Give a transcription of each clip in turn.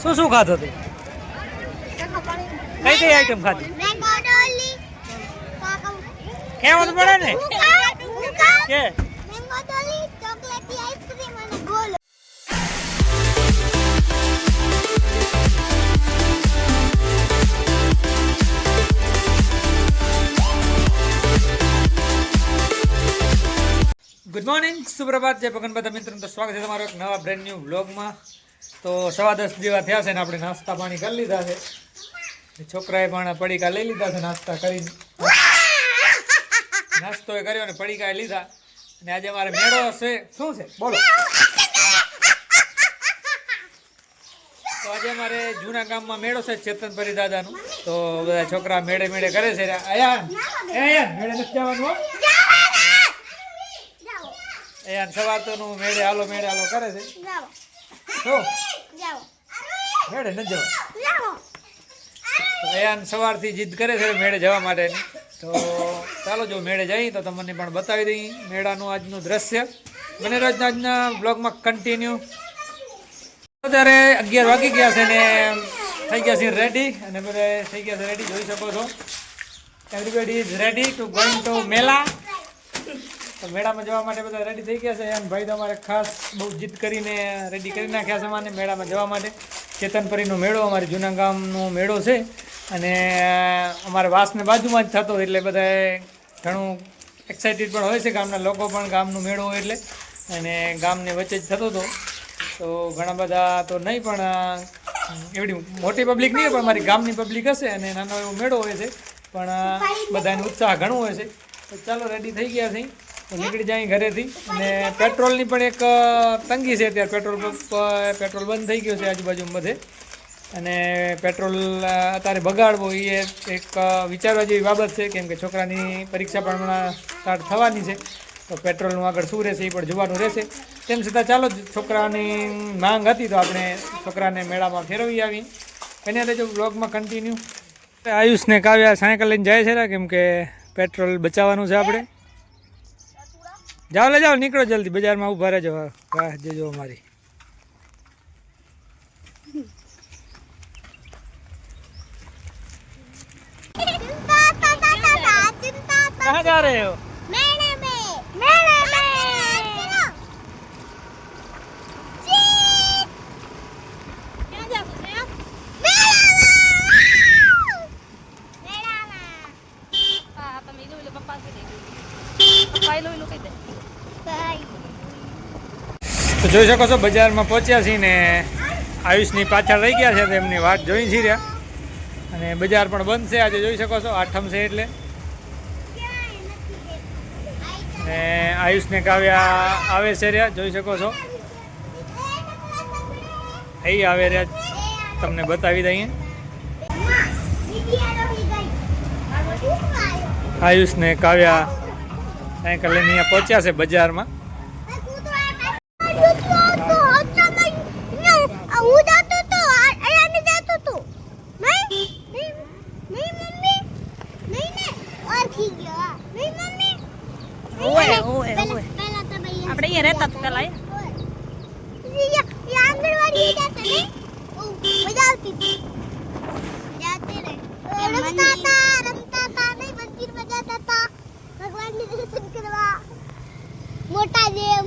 શું શું ખાધો તું? કઈ કઈ આઈટમ ખાધી? કેવું પડે ને કે ગુડ મોર્નિંગ, સુપ્રભાત, જય ભગવાન બધા મિત્રોને તો સ્વાગત છે તમારો એક નવા બ્રેન્ડ ન્યૂ વ્લોગમાં. તો 10:15 જેવા થયા છે ને આપણે નાસ્તા પાણી કરી લીધા છે. છોકરાએ પણ પડીકા લઈ લીધા છે નાસ્તા કરીને. નાસ્તો એ કર્યો ને પડીકા લીધા. અને આજે અમારે મેળો છે. શું છે બોલો? તો આજે અમારે જૂના ગામમાં મેળો છે ચેતનપરી દાદાનું. તો બધા છોકરા મેળે મેળે કરે છે. આયા મેળે નથી જવાનું. અહીંયા સવાર તો નું મેળે હાલો કરે છે. મેળે ન જવા અહીંયા સવારથી જીદ કરે છે મેળે જવા માટેની. તો ચાલો જો મેળે જઈએ તો તમને પણ બતાવી દઈએ મેળાનું આજનું દ્રશ્ય. મને રોજના આજના બ્લોગમાં કન્ટિન્યુ. અત્યારે 11 વાગી ગયા છે ને થઈ ગયા છે રેડી. અને બધા થઈ ગયા છે રેડી, જોઈ શકો છો. Everybody is ready to going to મેલા. તો મેળામાં જવા માટે બધા રેડી થઈ ગયા છે. અને ભાઈ તો અમારે ખાસ બહુ જીદ કરીને રેડી કરી નાખ્યા છે મને મેળામાં જવા માટે. ચેતનપરીનો મેળો અમારે જૂના ગામનો મેળો છે. અને અમારે વાસને બાજુમાં જ થતો એટલે બધા ઘણું એક્સાઇટેડ પણ હોય છે. ગામના લોકો પણ ગામનો મેળો હોય એટલે. અને ગામને વચ્ચે જ થતો હતો. તો ઘણા બધા તો નહીં પણ એવડી મોટી પબ્લિક નહીં પણ અમારી ગામની પબ્લિક હશે. અને નાનો એવો મેળો હોય છે પણ બધાનો ઉત્સાહ ઘણો હોય છે. તો ચાલો રેડી થઈ ગયા છે તો નીકળી જાય ઘરેથી. અને પેટ્રોલની પણ એક તંગી છે અત્યારે. પેટ્રોલ બંધ થઈ ગયો છે આજુબાજુ બધે. અને પેટ્રોલ અત્યારે બગાડવો એ એક વિચારવા જેવી બાબત છે. કેમ કે છોકરાની પરીક્ષા પણ હમણાં સ્ટાર્ટ થવાની છે. તો પેટ્રોલનું આગળ શું રહેશે એ પણ જોવાનું રહેશે. તેમ છતાં ચાલો છોકરાની માંગ હતી તો આપણે છોકરાને મેળામાં ફેરવી આવી. એના રહેજો બ્લોગમાં કન્ટિન્યુ. આયુષને કાવ્યા સાયકલ લઈને જાય છે ને કેમ કે પેટ્રોલ બચાવવાનું છે આપણે. જાઓ લે જાઓ, નીકળો જલ્દી, બજારમાં ઊભા રહેજો. વાહ જજો અમારી. कहाँ जा रहे हो? मेले में। क्या जा सकते हैं आप? मेला में। हाँ तो मैं लो पप्पा से दे। पप्पा लो કહી દે. તો જોઈ શકો છો બજારમાં પહોંચ્યા છીએ ને આયુષની પાછળ રહી ગયા છે. તો એમની વાટ જોઈ છીએ રહ્યા. અને બજાર પણ બંધ છે આજે, જોઈ શકો છો. આઠમ છે એટલે. ને આયુષને કાવ્યા આવે છે રહ્યા, જોઈ શકો છો. અહીં આવે રહ્યા, તમને બતાવી દઈએ. આયુષને કાવ્યા સાયકલ લઈને અહીંયા પહોંચ્યા છે બજારમાં. આપણે અહીંયા રહેતા તો પેલા આંગણવાડી જતા ને મજા આવતી હતી. જાતે રહે રમતા હતા નહીં, મંદિરમાં જતા હતા ભગવાનની દર્શન કરવા મોટા જેમ.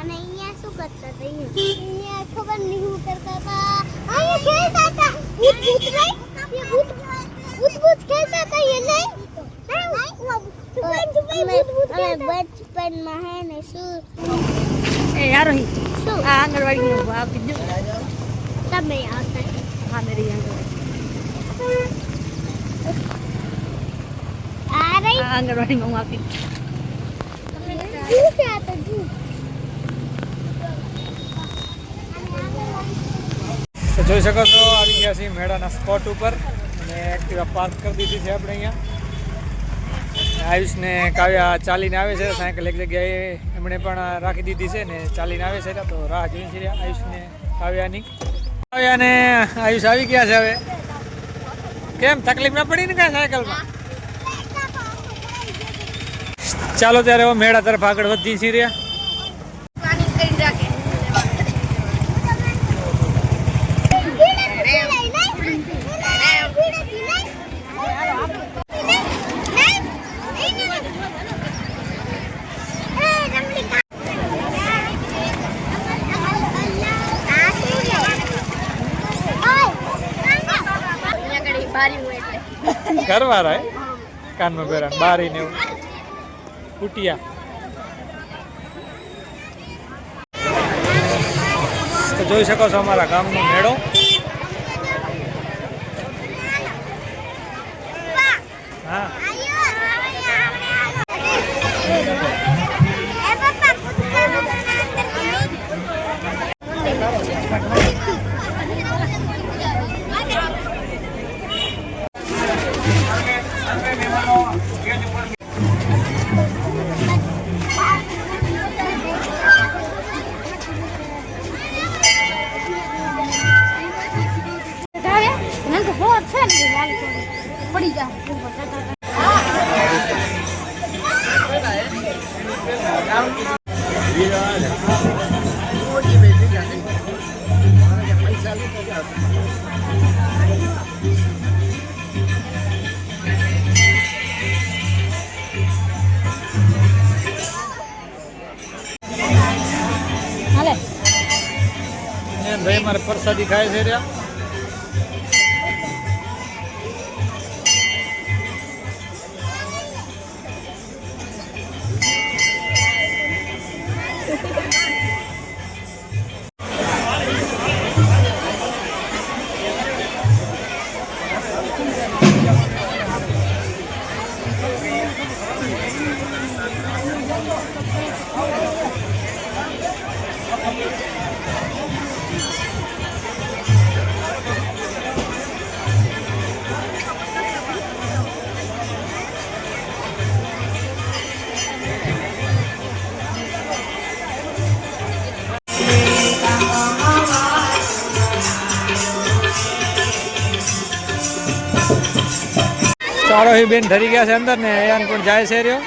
અને અહીંયા શું કરતા હતા? અહીંયા ખબર નહીં શું કરતા હતા. અહીંયા ખેલતા હતા. ભૂત ખેલતા હતા. એ નહીં बचपन में है ने શું એ યાર હી શું આ આંગણવાડી નું આપી દો. तब मैं आता है. હા મેરી આંગણવાડી आ रही આંગણવાડી માં હું આપી. दूर से आता दूर. તો જોઈ શકો છો આવી ગયા છીએ મેળાના સ્પોટ ઉપર. અને એક્ટિવા પાર્ક કરી દીધી છે આપણે અહીંયા. આયુષને કાવ્યા ચાલીને આવે છે. સાયકલ એક જગ્યાએ એમણે પણ રાખી દીધી છે ને ચાલીને આવે છે. તો રાહ જોઈ છે આયુષને કાવ્યાની. કાવ્યાને આયુષ આવી ગયા છે હવે. કેમ તકલીફ ના પડી ને કાંઈ સાયકલમાં? ચાલો ત્યારે હવે મેળા તરફ આગળ વધી છીએ રહ્યા. પાણી કરી રાખે. ઘરવાળા હે કાનમાં પહેરા બારી ને એવું કુટિયા. તો જોઈ શકો છો અમારા ગામનો મેળો. હા પડી જા ભાઈ મારે પ્રસાદી ખાય છે રહ્યા. ચાલો એ બેન ધરી ગયા છે અંદર ને યાન પણ જાય છે રહ્યો.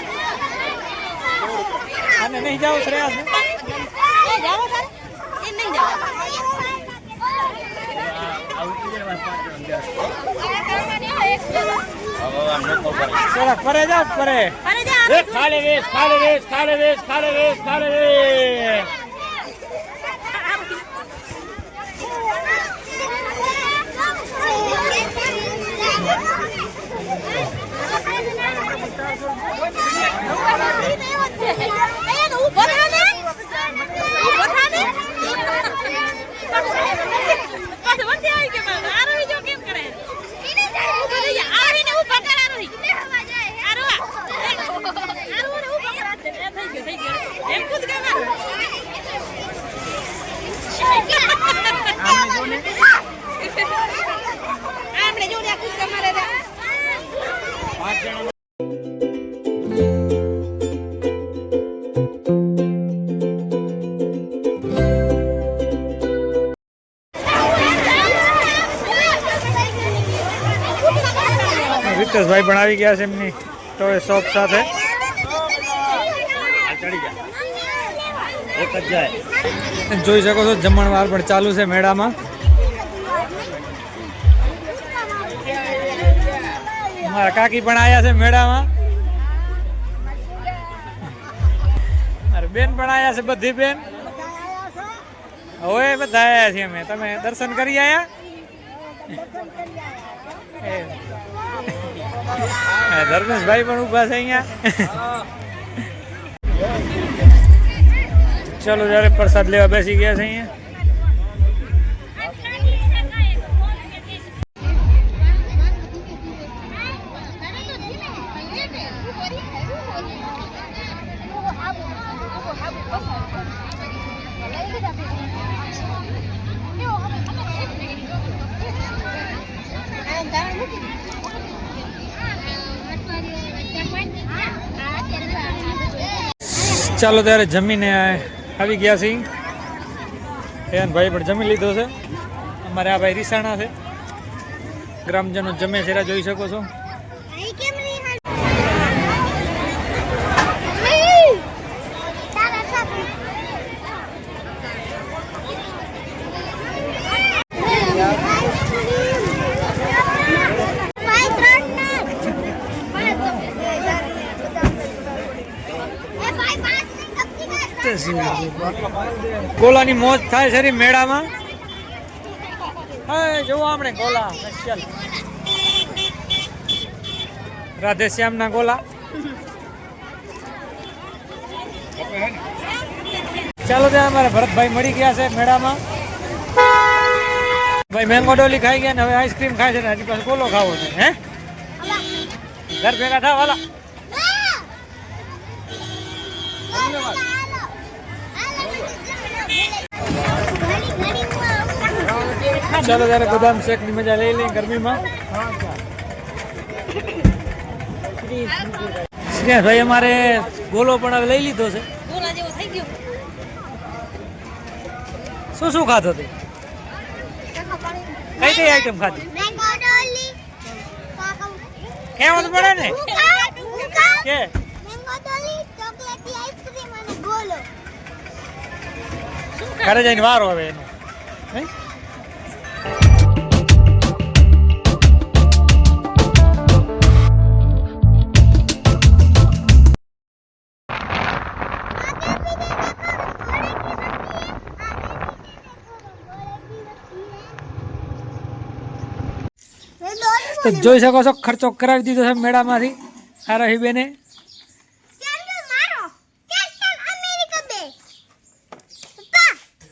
અને નહીં જાવ શ્રેયાસ ને પરે જાઓ પરે ખાલે વેશ ખાલે વેશ ખાલે વેશ ખાલે વેશ ખાલે વેશ. રીતેશભાઈ પણ આવી ગયા છે એમની તો એ શોપ સાથે. જોઈ શકો છો જમણવાર પણ ચાલુ છે મેળામાં. મારા કાકી પણ આવ્યા છે મેળામાં. અરે બેન પણ આવ્યા છે બધી બેન. હવે બધા આવ્યા છીએ અમે. તમે દર્શન કરી આવ્યા? ધર્મેશભાઈ પણ ઉભા છે અહીંયા. ચલો જ્યારે પ્રસાદ લેવા બેસી ગયા છે અહીંયા. ચાલો ત્યારે જમીને આવી ગયા છીએ. ભાઈ પણ જમી લીધો છે. અમારે આ ભાઈ રીસાણા છે. ગ્રામજનો જમે છે જોઈ શકો છો. ગોલાની મોજ થાય છે મેળામાં. જોવો આપણે ગોલા સ્પેશિયલ રાધે શ્યામના ગોલા. ચાલો ત્યાં અમારા ભરતભાઈ મળી ગયા છે મેળામાં. ભાઈ મેંગો ડોલી ખાઈ ગયા ને હવે આઈસ્ક્રીમ ખાય છે ને હજી પાછું ગોલો ખાવો છે. હે ઘર ભેગા થાવ વાલા. ચાલો ત્યારે બદામ શેક ની મજા લઈ લઈ ગરમીમાં. ભાઈ અમારે ગોલો પણ હવે લઈ લીધો છે. શું શું ખાધો તું? કઈ કઈ આઈટમ ખાધી? કેવું પડે ને કે ઘરે જઈને વારો હવે એનો. તો જોઈ શકો છો ખર્ચો કરાવી દીધો છે મેળામાંથી આ રહી બેને.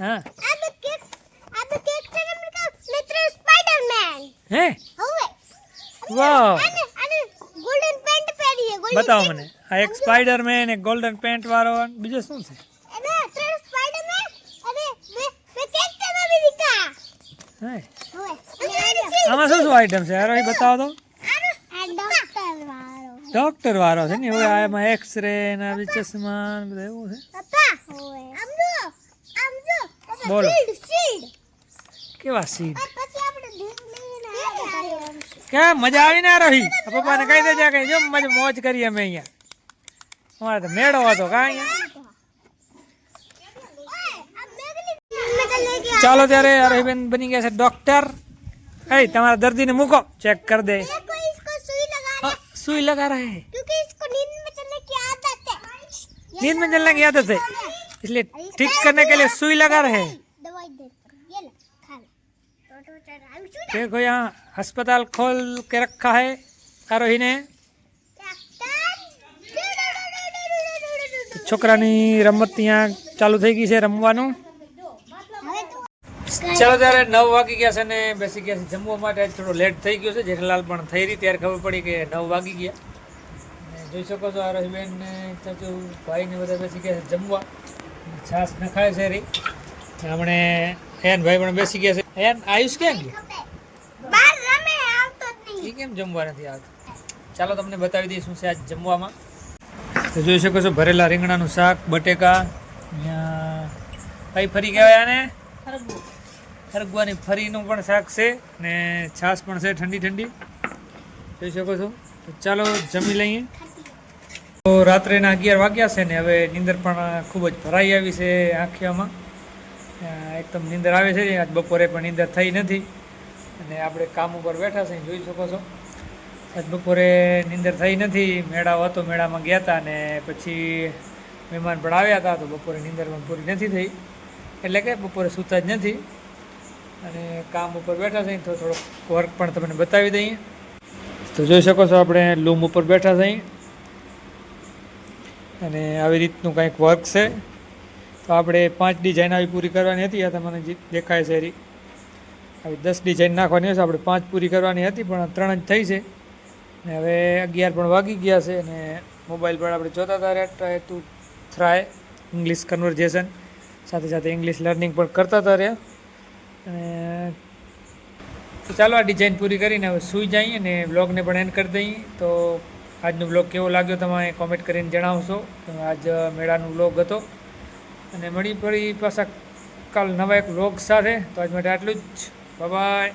હા હે વાહ બતાવો મને. આ એક સ્પાઈડરમેન, એક ગોલ્ડન પેન્ટ વાળો, બીજો શું છે? હે આમાં શું શું આઈટમ છે? યાર બતાવો તો. ડોક્ટર વાળો છે ને હવે આમાં એક્સરે ને ચશ્મા ને બધું એવું છે. બોલો કેવા સીડ કેમ મજા આવી ને રહી? પપ્પાને કહી દેજે કે જો મજા મોજ કરી અમે અહીંયા. અમારે તો મેળો હતો કા અહીંયા. ચાલો ત્યારે અરહીબેન બની ગયા છે ડોક્ટર. એ તમારા દર્દીને મૂકો, ચેક कर दे. सुई लगा रहे हैं क्योंकि इसको नींद में चलने की आदत है. नींद में चलने की आदत है इसलिए ठीक करने के लिए सुई लगा रहे हैं. दवाई दे ये ले खा ले. देखो यहाँ अस्पताल खोल के रखा है आरोही ने. છોકરાની રમત ત્યાં ચાલુ થઈ ગઈ છે રમવાનું. ચાલો ત્યારે 9 વાગી ગયા છે ને બેસી ગયા છે જમવા માટે. આજ થોડો લેટ થઈ ગયો છે. જેઠાલાલ પણ થઈ રહી ત્યારે ખબર પડી કે 9 વાગી ગયા. અને જોઈ શકો છો આ રહીબેન ને ચાચુ ભાઈ ને બધા બેસી ગયા છે જમવા. છાશ નખાય છે રી. હમણે એન ભાઈ પણ બેસી ગયા છે. એન આયુષ ક્યાં ગયા? બહાર રમે આવતો જ નહીં. એ કેમ જમવા નથી આવતો? ચાલો તમને બતાવી દઈએ શું છે આજ જમવામાં. તો જોઈ શકો છો ભરેલા રીંગણાનું શાક, બટેકા, કઈ ફરી કહેવાય આને? ખરગવાની ફરીનું પણ શાક છે ને છાશ પણ છે ઠંડી ઠંડી જોઈ શકો છો. તો ચાલો જમી લઈએ. તો રાત્રેના 11 વાગ્યા છે ને હવે નીંદર પણ ખૂબ જ ભરાઈ આવી છે આંખિયામાં. એકદમ નીંદર આવે છે. આજ બપોરે પણ નીંદર થઈ નથી અને આપણે કામ ઉપર બેઠા છે જોઈ શકો છો. આજ બપોરે નીંદર થઈ નથી. મેળાઓ હતો, મેળામાં ગયા હતા ને પછી મહેમાન પણ આવ્યા હતા તો બપોરે નીંદર પણ પૂરી નથી થઈ એટલે કે બપોરે સૂતા જ નથી અને કામ ઉપર બેઠા છે. તો થોડોક વર્ક પણ તમને બતાવી દઈએ. તો જોઈ શકો છો આપણે લૂમ ઉપર બેઠા છે અને આવી રીતનું કંઈક વર્ક છે. તો આપણે 5 ડિઝાઇન આવી પૂરી કરવાની હતી. આ તમને દેખાય છે એરી આવી 10 ડિઝાઇન નાખવાની હશે. આપણે 5 પૂરી કરવાની હતી પણ 3 જ થઈ છે ને હવે 11 પણ વાગી ગયા છે અને મોબાઈલ પર આપણે જોતા હતા ટ્રાય ટુ થ્રાય ઇંગ્લિશ કન્વર્ઝેશન સાથે સાથે ઇંગ્લિશ લર્નિંગ પણ કરતા હતા રહ્યા. અને તો ચાલો આ ડિઝાઇન પૂરી કરીને હવે સૂઈ જઈએ અને બ્લોગને પણ એન્ડ કરી દઈએ. તો આજનો બ્લોગ કેવો લાગ્યો તમે કોમેન્ટ કરીને જણાવશો. આજ મેળાનો બ્લોગ હતો અને મળી પડી પાછા કાલ નવા એક બ્લોગ સાથે. તો આજ માટે આટલું જ. Bye bye.